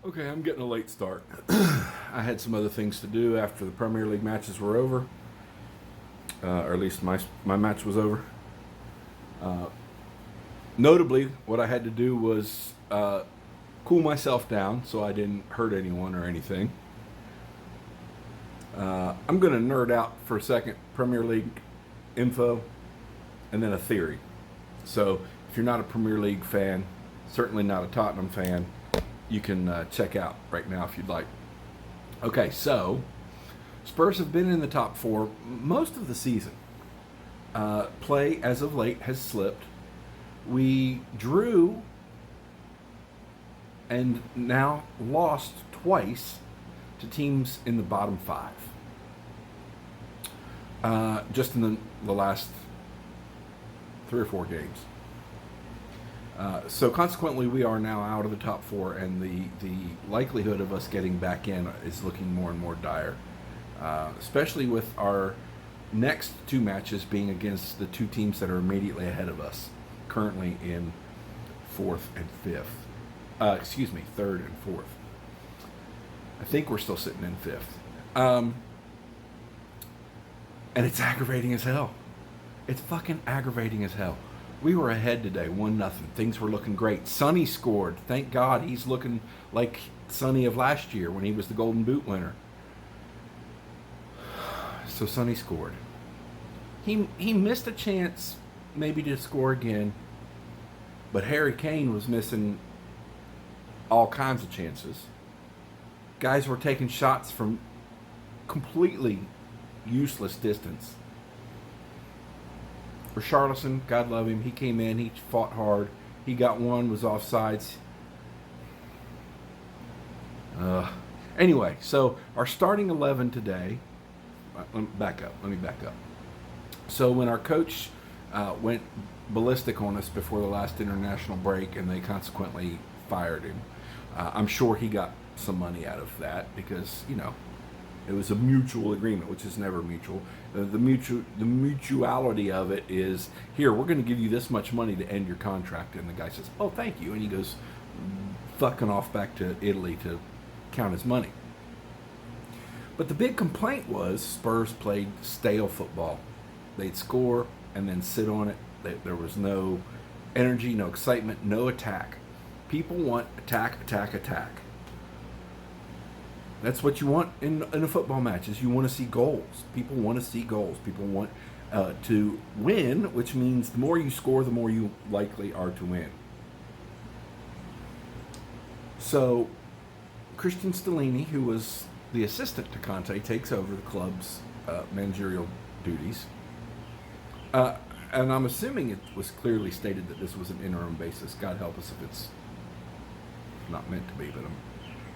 Okay, I'm getting a late start. I had some other things to do after the Premier League matches were over, or at least my match was over. Uh, Notably, what I had to do was cool myself down so I didn't hurt anyone or anything. I'm going to nerd out for a second, Premier League info, and then a theory. So, if you're not a Premier League fan, certainly not a Tottenham fan, you can check out right now if you'd like. Okay, so Spurs have been in the top four most of the season. Play as of late has slipped. We drew and now lost twice to teams in the bottom five. Just in the last 3 or 4 games. So consequently, we are now out of the top four, and the likelihood of us getting back in is looking more and more dire, especially with our next two matches being against the two teams that are immediately ahead of us, currently in fourth and fifth. Third and fourth. I think we're still sitting in fifth. And it's aggravating as hell. It's fucking aggravating as hell. We were ahead today, 1-0. Things were looking great. Sonny scored. Thank God he's looking like Sonny of last year when he was the Golden Boot winner. So Sonny scored. He missed a chance maybe to score again, but Harry Kane was missing all kinds of chances. Guys were taking shots from completely useless distance. Richarlison, God love him, he came in, he fought hard. He got one, was offsides. Anyway, so our starting 11 today. Let me back up. So when our coach went ballistic on us before the last international break, and they consequently fired him, I'm sure he got some money out of that because it was a mutual agreement, which is never mutual. The mutuality of it is, here, we're going to give you this much money to end your contract. And the guy says, oh, thank you. And he goes fucking off back to Italy to count his money. But the big complaint was Spurs played stale football. They'd score and then sit on it. There was no energy, no excitement, no attack. People want attack. That's what you want in a football match, is you want to see goals. People want to see goals. People want to win, which means the more you score, the more you likely are to win. So Christian Stellini, who was the assistant to Conte, takes over the club's managerial duties. And I'm assuming it was clearly stated that this was an interim basis. God help us if it's not meant to be, but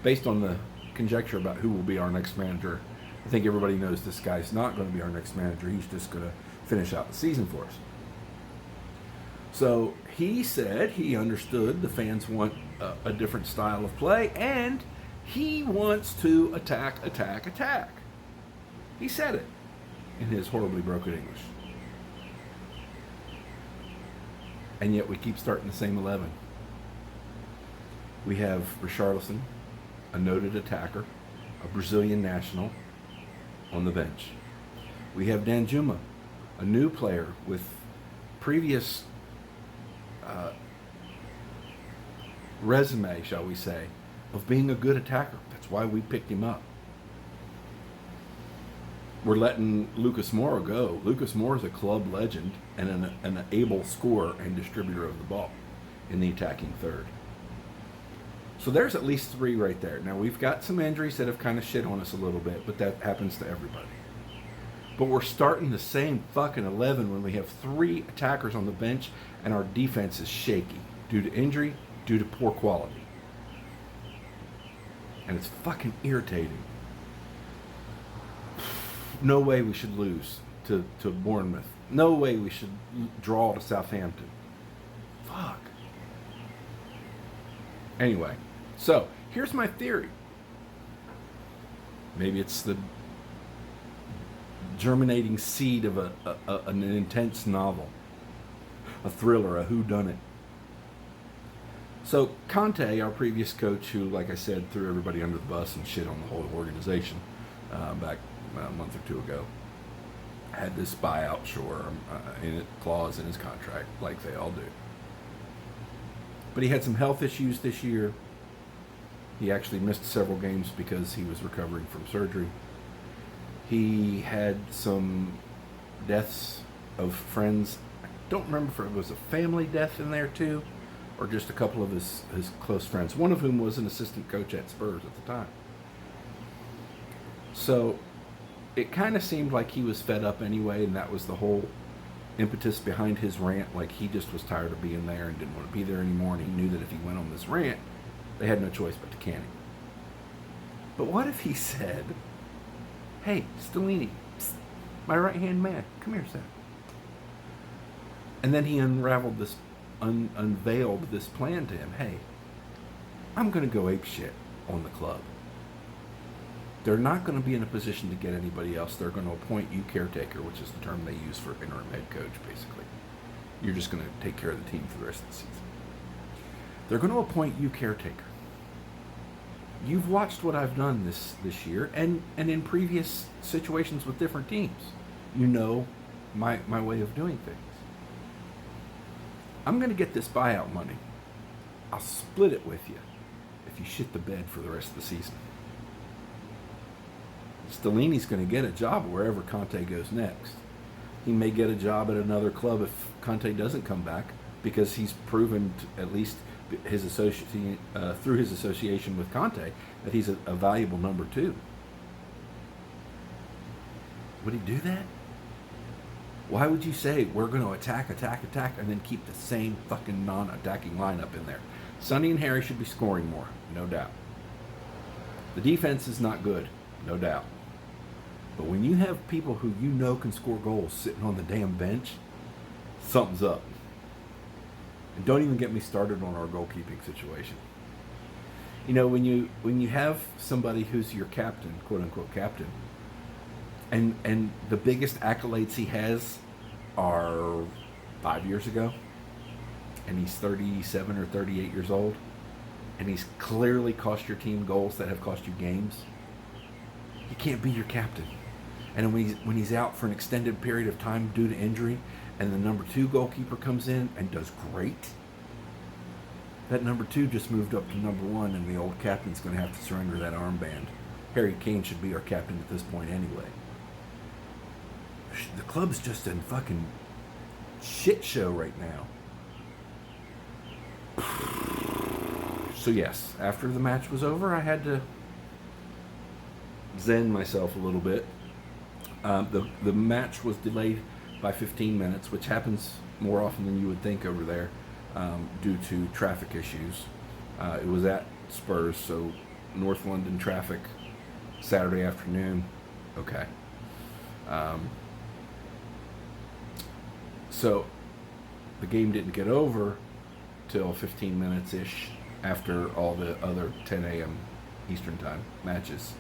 based on the conjecture about who will be our next manager, I think everybody knows this guy's not going to be our next manager. He's just going to finish out the season for us. So he said he understood the fans want a different style of play, and he wants to attack. He said it in his horribly broken English. And yet we keep starting the same 11. We have Richarlison, a noted attacker, a Brazilian national, on the bench. We have Danjuma, a new player with previous resume, shall we say, of being a good attacker. That's why we picked him up. We're letting Lucas Moura go. Lucas Moura is a club legend and an able scorer and distributor of the ball in the attacking third. So there's at least 3 right there. Now, we've got some injuries that have kind of shit on us a little bit, but that happens to everybody. But we're starting the same fucking 11 when we have 3 attackers on the bench and our defense is shaky due to injury, due to poor quality. And it's fucking irritating. No way we should lose to Bournemouth. No way we should draw to Southampton. Fuck. Anyway, so here's my theory. Maybe it's the germinating seed of an intense novel, a thriller, a whodunit. So Conte, our previous coach, who, like I said, threw everybody under the bus and shit on the whole organization back a month or two ago, had this buyout clause in his contract, like they all do. But he had some health issues this year. He actually missed several games because he was recovering from surgery. He had some deaths of friends. I don't remember if it was a family death in there too, or just a couple of his close friends, one of whom was an assistant coach at Spurs at the time. So it kind of seemed like he was fed up anyway, and that was the whole impetus behind his rant. Like, he just was tired of being there and didn't want to be there anymore, and he knew that if he went on this rant, they had no choice but to can him. But what if he said, "Hey, Stellini, psst, my right-hand man, come here, Sam." And then he unveiled this plan to him. "Hey, I'm going to go ape shit on the club. They're not going to be in a position to get anybody else. They're going to appoint you caretaker," which is the term they use for interim head coach, basically. You're just going to take care of the team for the rest of the season. They're going to appoint you caretaker. You've watched what I've done this year, and in previous situations with different teams. You know my way of doing things. I'm going to get this buyout money. I'll split it with you if you shit the bed for the rest of the season. Stellini's going to get a job wherever Conte goes next. He may get a job at another club if Conte doesn't come back, because he's proven, at least through his association with Conte, that he's a valuable number two. Would he do that? Why would you say we're going to attack, and then keep the same fucking non-attacking lineup in there? Sonny and Harry should be scoring more, no doubt. The defense is not good, no doubt. But when you have people who you know can score goals sitting on the damn bench, something's up. And don't even get me started on our goalkeeping situation. You know, when you have somebody who's your captain, quote unquote captain, and the biggest accolades he has are 5 years ago, and he's 37 or 38 years old, and he's clearly cost your team goals that have cost you games, he can't be your captain. And when he's out for an extended period of time due to injury, and the number two goalkeeper comes in and does great, that number two just moved up to number one, and the old captain's going to have to surrender that armband. Harry Kane should be our captain at this point anyway. The club's just in fucking shit show right now. So yes, after the match was over, I had to zen myself a little bit. The match was delayed by 15 minutes, which happens more often than you would think over there, due to traffic issues. It was at Spurs, so North London traffic, Saturday afternoon. Okay. So the game didn't get over till 15 minutes-ish after all the other 10 a.m. Eastern Time matches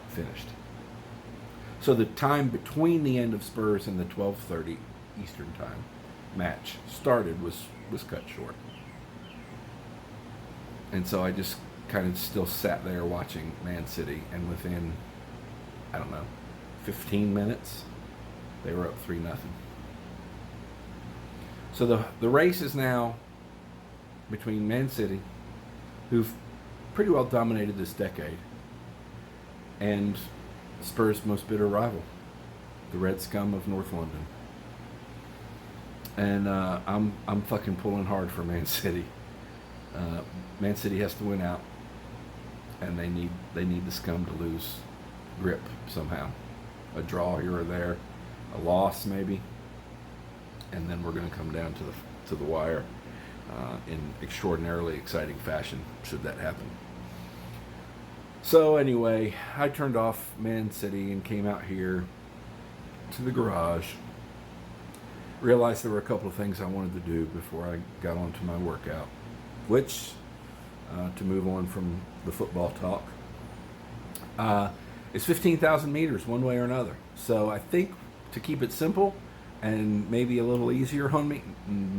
finished. So the time between the end of Spurs and the 12:30 Eastern Time match started was cut short. And so I just kind of still sat there watching Man City, and within, 15 minutes, they were up 3-0. So the race is now between Man City, who've pretty well dominated this decade, and Spurs' most bitter rival, the Red Scum of North London. And I'm fucking pulling hard for Man City. Man City has to win out, and they need the Scum to lose grip somehow. A draw here or there, a loss maybe, and then we're going to come down to the wire in extraordinarily exciting fashion should that happen. So anyway, I turned off Man City and came out here to the garage. Realized there were a couple of things I wanted to do before I got onto my workout, which, to move on from the football talk, is 15,000 meters one way or another. So I think, to keep it simple and maybe a little easier on me,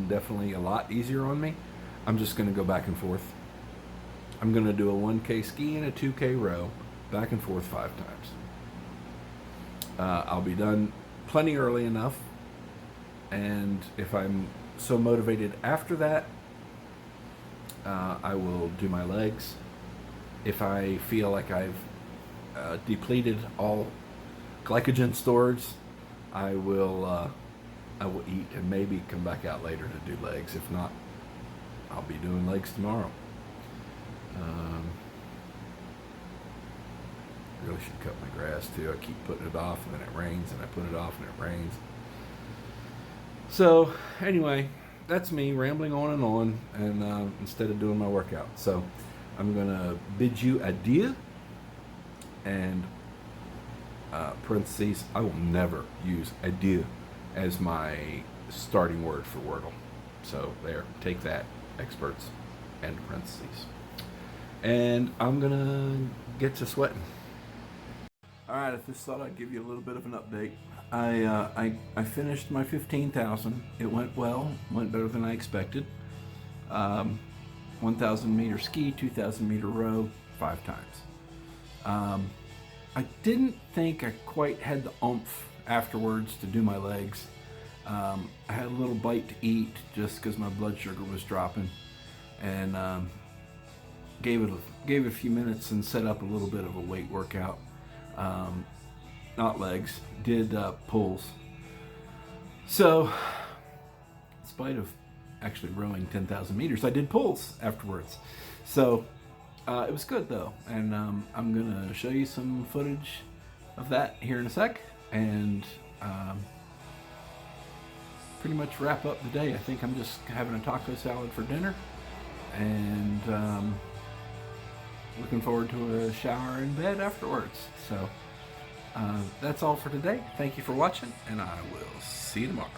definitely a lot easier on me, I'm just going to go back and forth. I'm going to do a 1K ski and a 2K row, back and forth 5 times. I'll be done plenty early enough, and if I'm so motivated after that, I will do my legs. If I feel like I've depleted all glycogen storage, I will eat and maybe come back out later to do legs. If not, I'll be doing legs tomorrow. Really should cut my grass too. I keep putting it off and then it rains, and I put it off and it rains. So anyway, that's me rambling on, and instead of doing my workout. So I'm gonna bid you adieu, and parentheses, I will never use adieu as my starting word for Wordle. So there, take that, experts, end parentheses. And I'm gonna get to sweating. All right, I just thought I'd give you a little bit of an update. I finished my 15,000. It went well, went better than I expected. 1,000 meter ski, 2,000 meter row, 5 times. I didn't think I quite had the oomph afterwards to do my legs. I had a little bite to eat just because my blood sugar was dropping, and gave it a few minutes and set up a little bit of a weight workout. Not legs, did pulls. So, in spite of actually rowing 10,000 meters, I did pulls afterwards. So, it was good though, and I'm gonna show you some footage of that here in a sec, and pretty much wrap up the day. I think I'm just having a taco salad for dinner, and looking forward to a shower in bed afterwards. So that's all for today. Thank you for watching, and I will see you tomorrow.